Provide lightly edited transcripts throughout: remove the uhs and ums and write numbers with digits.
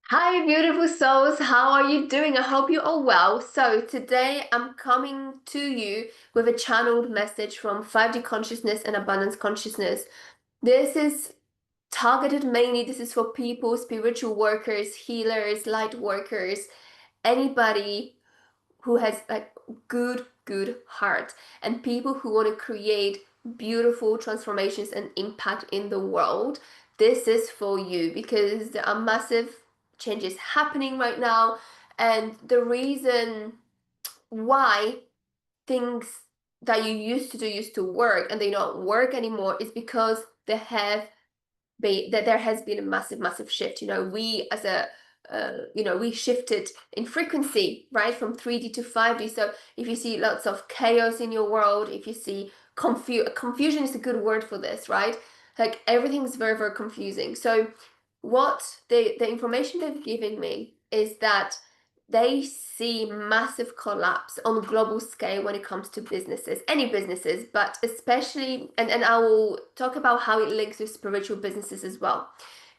Hi, beautiful souls. How are you doing? I hope you are well. So, today I'm coming to you with a channeled message from 5D consciousness and abundance consciousness. This is targeted mainly, this is for people, spiritual workers, healers, light workers, anybody who has like good heart and people who want to create beautiful transformations and impact in the world. This is for you because there are massive changes happening right now, and the reason why things that you used to work and they don't work anymore is because they have that there has been a massive shift. We as a we shifted in frequency, right, from 3D to 5D. So if you see lots of chaos in your world, if you see confusion is a good word for this, right? Like everything's very confusing. So what the information they've given me is that they see massive collapse on a global scale when it comes to businesses, any businesses, but especially, and I will talk about how it links with spiritual businesses as well,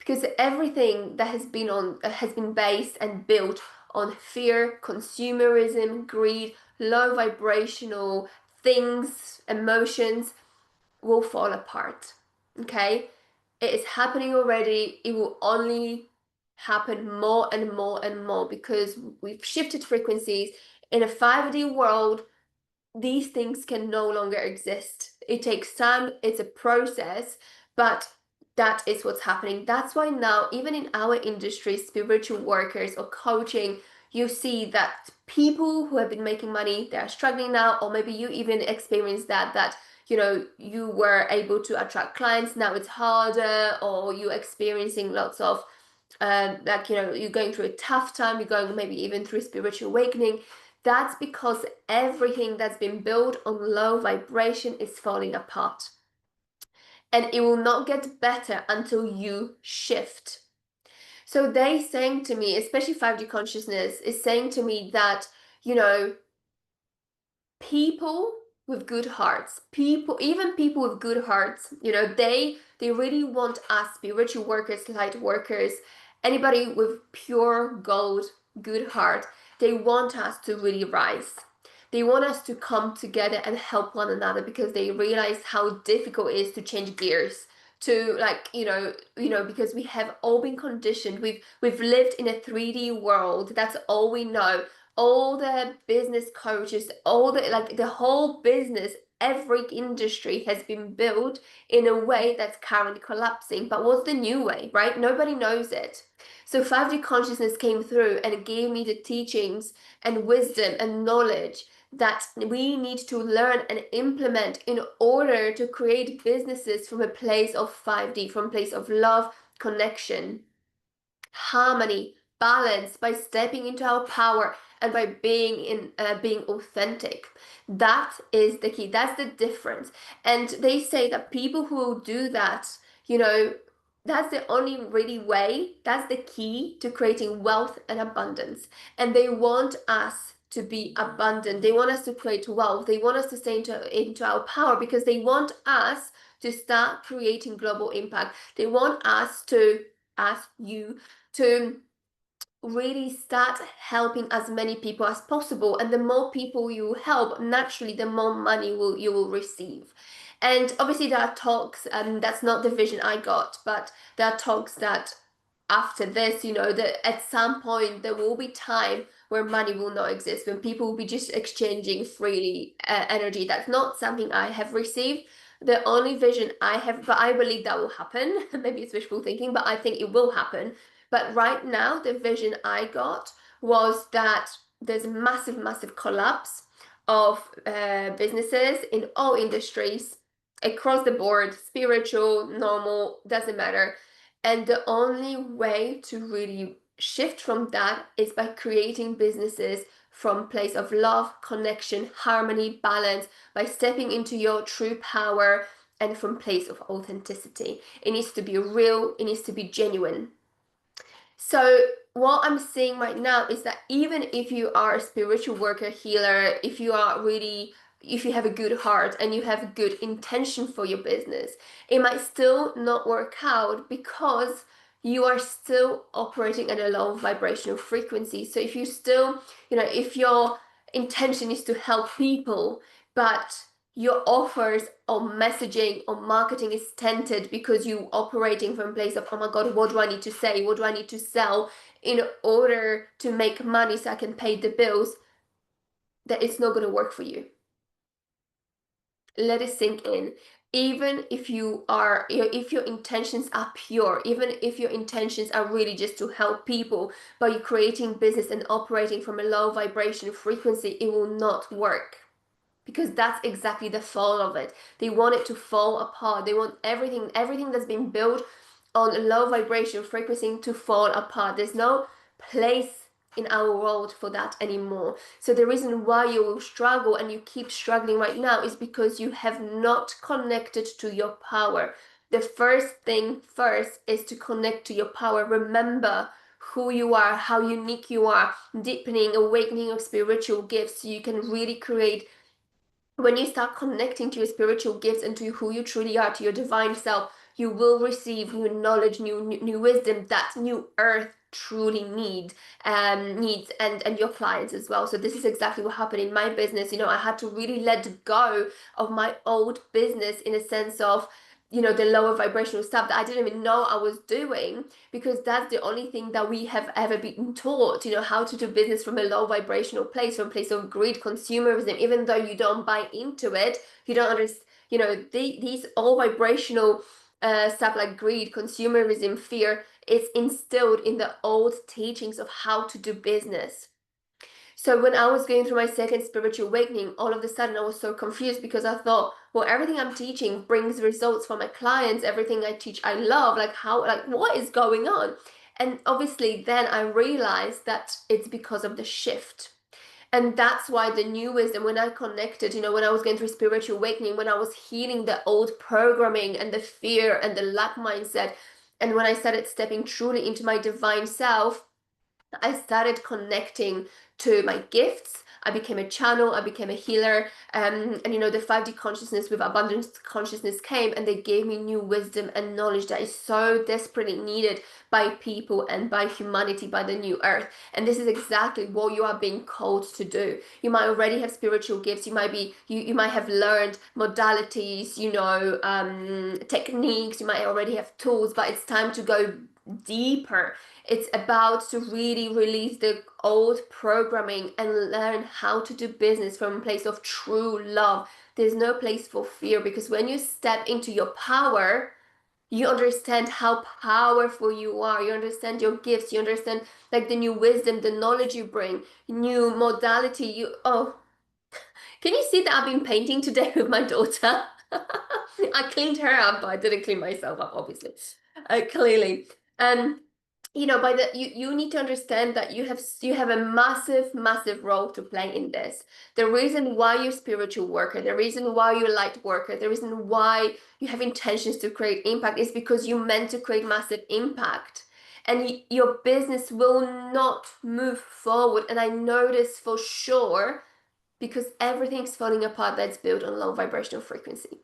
because everything that has been based and built on fear, consumerism, greed, low vibrational things, emotions will fall apart. Okay, it is happening already. It will only happen more and more and more because we've shifted frequencies. In a 5D world, these things can no longer exist. It takes time, it's a process, but that is what's happening. That's why now, even in our industry, spiritual workers or coaching, you see that people who have been making money, they're struggling now, or maybe you even experienced that you were able to attract clients, now it's harder, or you're experiencing lots of you're going through a tough time, you're going maybe even through spiritual awakening. That's because everything that's been built on low vibration is falling apart. And it will not get better until you shift. So they saying to me, especially 5D consciousness, is saying to me that, you know, people with good hearts, even people with good hearts, they really want us spiritual workers, light workers, anybody with pure gold, good heart, they want us to really rise. They want us to come together and help one another because they realize how difficult it is to change gears, to because we have all been conditioned. We've lived in a 3D world. That's all we know. All the business coaches, all the whole business, every industry has been built in a way that's currently collapsing. But what's the new way, right? Nobody knows it. So 5D consciousness came through and it gave me the teachings and wisdom and knowledge that we need to learn and implement in order to create businesses from a place of 5D, from a place of love, connection, harmony, balance, by stepping into our power and by being authentic. That is the key. That's the difference. And they say that people who will do that, you know, that's the only really way. That's the key to creating wealth and abundance. And they want us to be abundant. They want us to create wealth. They want us to stay into our power because they want us to start creating global impact. They want us to ask you to really start helping as many people as possible, and the more people you help, naturally the more money you will receive. And obviously there are talks, and that's not the vision I got, but there are talks that after this, that at some point there will be time where money will not exist, when people will be just exchanging freely energy. That's not something I have received. The only vision I have, but I believe that will happen. Maybe it's wishful thinking, but I think it will happen. But right now, the vision I got was that there's a massive collapse of businesses in all industries across the board, spiritual, normal, doesn't matter. And the only way to really shift from that is by creating businesses from place of love, connection, harmony, balance, by stepping into your true power and from place of authenticity. It needs to be real, it needs to be genuine. So what I'm seeing right now is that even if you are a spiritual worker, healer, if you have a good heart and you have good intention for your business, it might still not work out because you are still operating at a low vibrational frequency. So if you still, if your intention is to help people, but your offers or messaging or marketing is tainted because you operating from a place of, oh my God, what do I need to say? What do I need to sell in order to make money so I can pay the bills? That it's not going to work for you. Let it sink in. Even if if your intentions are pure, even if your intentions are really just to help people, but you're creating business and operating from a low vibration frequency, it will not work. Because that's exactly the fall of it. They want it to fall apart. They want everything that's been built on a low vibration frequency to fall apart. There's no place in our world for that anymore. So the reason why you will struggle and you keep struggling right now is because you have not connected to your power. The first thing first is to connect to your power. Remember who you are, how unique you are, deepening, awakening of spiritual gifts so you can really create. When you start connecting to your spiritual gifts and to who you truly are, to your divine self, you will receive new knowledge, new wisdom that new earth truly needs, and your clients as well. So this is exactly what happened in my business. I had to really let go of my old business in a sense of the lower vibrational stuff that I didn't even know I was doing, because that's the only thing that we have ever been taught, how to do business from a low vibrational place, from a place of greed, consumerism. Even though you don't buy into it, you don't understand, these all vibrational stuff like greed, consumerism, fear, is instilled in the old teachings of how to do business. So when I was going through my second spiritual awakening, all of a sudden I was so confused, because I thought, well, everything I'm teaching brings results for my clients. Everything I teach, I love. What is going on? And obviously then I realized that it's because of the shift. And that's why the new wisdom, when I connected, when I was going through spiritual awakening, when I was healing the old programming and the fear and the lack mindset, and when I started stepping truly into my divine self, I started connecting to my gifts. I became a channel, I became a healer. And the 5D consciousness with abundance consciousness came, and they gave me new wisdom and knowledge that is so desperately needed by people and by humanity, by the new earth. And this is exactly what you are being called to do. You might already have spiritual gifts, you might have learned modalities, techniques, you might already have tools, but it's time to go deeper. It's about to really release the old programming and learn how to do business from a place of true love. There's no place for fear, because when you step into your power, you understand how powerful you are. You understand your gifts. You understand like the new wisdom, the knowledge you bring, new modality. Can you see that I've been painting today with my daughter? I cleaned her up, but I didn't clean myself up, obviously. Clearly. And by you need to understand that you have a massive role to play in this. The reason why you're a spiritual worker, the reason why you're a light worker, the reason why you have intentions to create impact is because you're meant to create massive impact. And your business will not move forward. And I know this for sure, because everything's falling apart that's built on low vibrational frequency.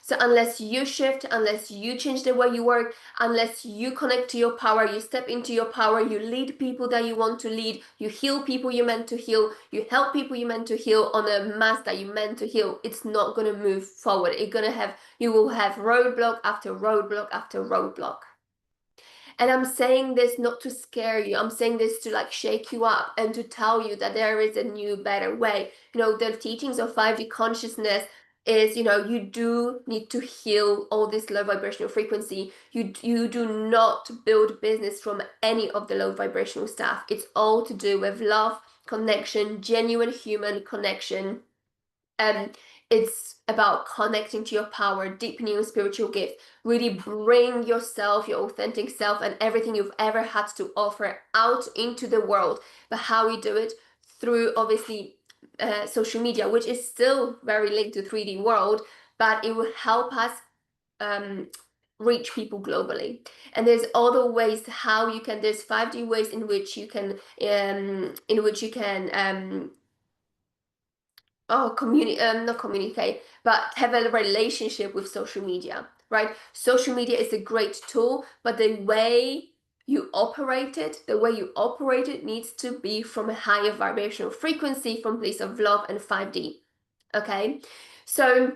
So unless you shift, unless you change the way you work, unless you connect to your power, you step into your power, you lead people that you want to lead, you heal people you meant to heal, you help people you meant to heal on a mass that you meant to heal, it's not going to move forward. You will have roadblock after roadblock after roadblock. And I'm saying this not to scare you. I'm saying this to like shake you up and to tell you that there is a new, better way. The teachings of 5D consciousness is, you do need to heal all this low vibrational frequency. You do not build business from any of the low vibrational stuff. It's all to do with love, connection, genuine human connection. It's about connecting to your power, deepening your spiritual gift, really bring yourself, your authentic self, and everything you've ever had to offer out into the world. But how we do it? Through obviously social media, which is still very linked to 3D world, but it will help us reach people globally. And there's other ways there's 5D ways in which you can not communicate, but have a relationship with social media. right? Social media is a great tool, but the way you operate it needs to be from a higher vibrational frequency, from place of love and 5D. Okay, so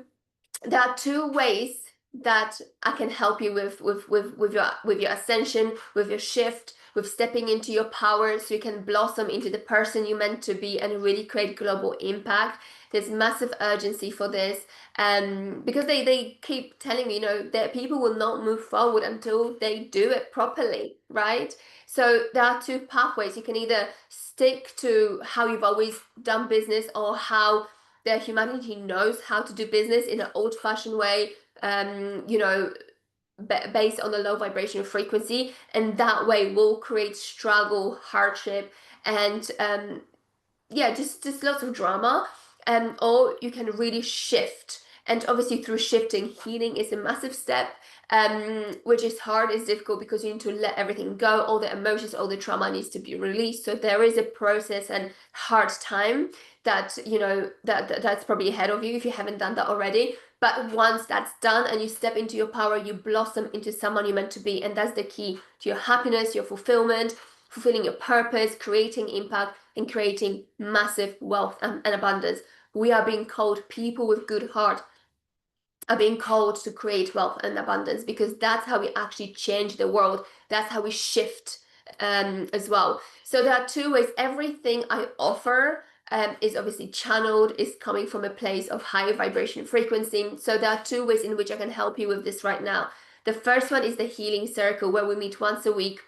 there are two ways that I can help you with your ascension, with your shift, with stepping into your power, so you can blossom into the person you meant to be and really create global impact. There's massive urgency for this, because they keep telling me, that people will not move forward until they do it properly, right? So there are two pathways. You can either stick to how you've always done business, or how the humanity knows how to do business in an old-fashioned way, based on a low vibrational frequency, and that way will create struggle, hardship, and just lots of drama. Or you can really shift, and obviously through shifting, healing is a massive step, which is hard, is difficult, because you need to let everything go. All the emotions, all the trauma needs to be released. So there is a process and hard time that that's probably ahead of you if you haven't done that already. But once that's done and you step into your power, you blossom into someone you're meant to be, and that's the key to your happiness, your fulfillment, fulfilling your purpose, creating impact, and creating massive wealth and abundance. We are being called, people with good heart are being called to create wealth and abundance, because that's how we actually change the world. That's how we shift, as well. So there are two ways. Everything I offer, is obviously channeled, is coming from a place of higher vibration frequency. So there are two ways in which I can help you with this right now. The first one is the healing circle, where we meet once a week,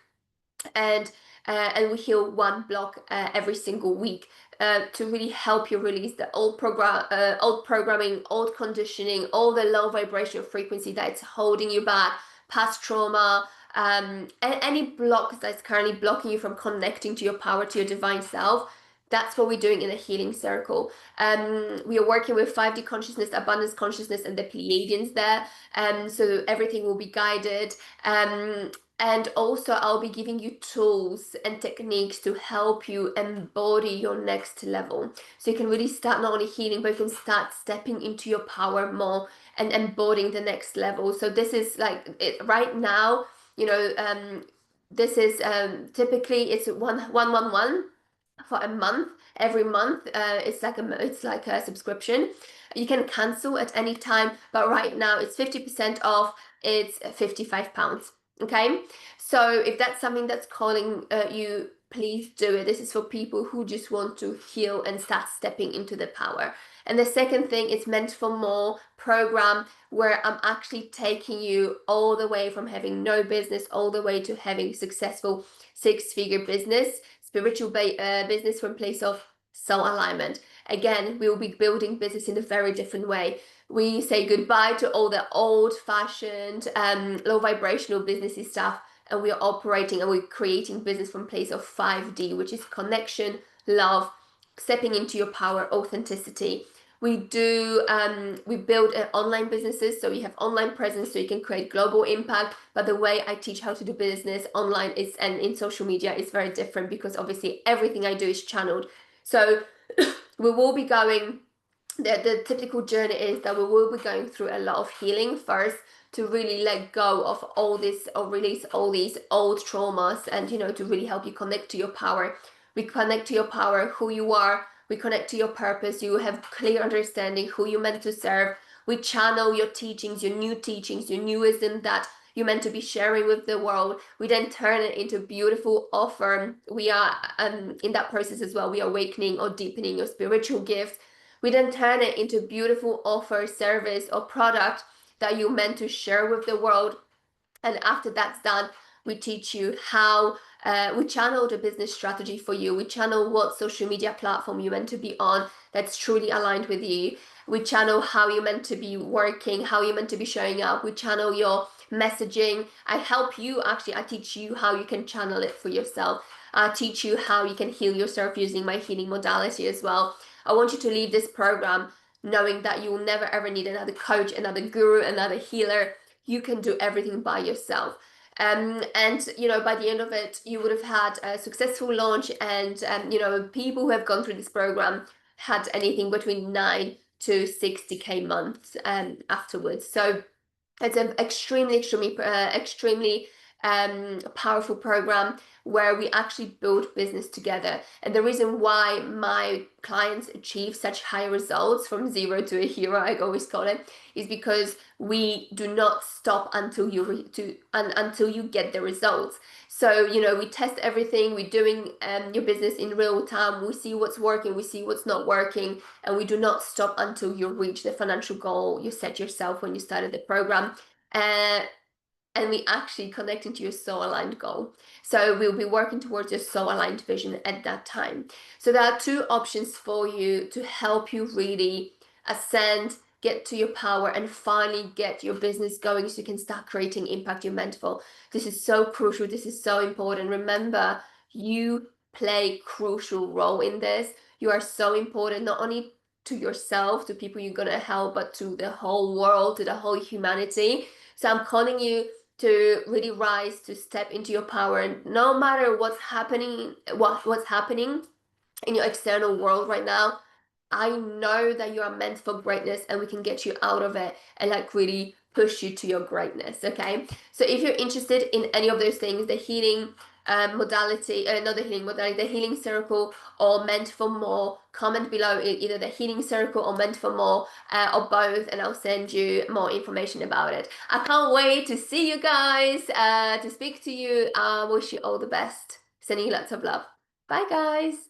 and we heal one block every single week, to really help you release the old programming, old conditioning, all the low vibrational frequency that's holding you back, past trauma, and any blocks that's currently blocking you from connecting to your power, to your divine self. That's what we're doing in a healing circle. We are working with 5D consciousness, abundance consciousness, and the Pleiadians there. So everything will be guided. And also, I'll be giving you tools and techniques to help you embody your next level. So you can really start not only healing, but you can start stepping into your power more and embodying the next level. So this is like it right now, this is typically it's 111 for a month. Every month, it's like a subscription. You can cancel at any time, but right now it's 50% off. It's £55. Okay, so if that's something that's calling you, please do it. This is for people who just want to heal and start stepping into the power. And the second thing is Meant for More program, where I'm actually taking you all the way from having no business all the way to having successful six-figure business, spiritual business from place of soul alignment. Again, we will be building business in a very different way. We say goodbye to all the old-fashioned, low vibrational businessy stuff, and we are operating and we're creating business from place of 5D, which is connection, love, stepping into your power, authenticity. We build online businesses, so you have online presence, so you can create global impact. But the way I teach how to do business online and in social media is very different, because obviously everything I do is channeled. So we will be going, the typical journey is that we will be going through a lot of healing first, to really let go of all this, or release all these old traumas, and to really help you connect to your power. We connect to your power, who you are. We connect to your purpose. You have clear understanding who you're meant to serve. We channel your teachings, your new wisdom that you're meant to be sharing with the world. We then turn it into beautiful offer. We are in that process as well. We are awakening or deepening your spiritual gifts. We then turn it into beautiful offer, service, or product that you're meant to share with the world. And after that's done, we teach you how, we channel the business strategy for you. We channel what social media platform you're meant to be on that's truly aligned with you. We channel how you're meant to be working, how you're meant to be showing up. We channel your messaging. I help you, actually, I teach you how you can channel it for yourself. I teach you how you can heal yourself using my healing modality as well. I want you to leave this program knowing that you will never ever need another coach, another guru, another healer. You can do everything by yourself. And by the end of it, you would have had a successful launch, and people who have gone through this program had anything between 9 to 60K months afterwards. So It's an extremely powerful program where we actually build business together. And the reason why my clients achieve such high results from zero to a hero, I always call it, is because we do not stop until until you get the results. So, you know, we test everything. We're doing your business in real time. We see what's working, we see what's not working, and we do not stop until you reach the financial goal you set yourself when you started the program. Uh, and we actually connect into your soul aligned goal. So we'll be working towards your soul aligned vision at that time. So there are two options for you to help you really ascend, get to your power, and finally get your business going so you can start creating impact you're meant for. This is so crucial. This is so important. Remember, you play crucial role in this. You are so important, not only to yourself, to people you're gonna help, but to the whole world, to the whole humanity. So I'm calling you to really rise, to step into your power, and no matter what's happening, what's happening in your external world right now, I know that you are meant for greatness and we can get you out of it and like really push you to your greatness. Okay. So if you're interested in any of those things, the healing modality, not the healing modality, the healing circle or meant for more, comment below either the healing circle or meant for more or both, and I'll send you more information about it. I can't wait to see you guys, to speak to you. I wish you all the best. Sending you lots of love. Bye, guys.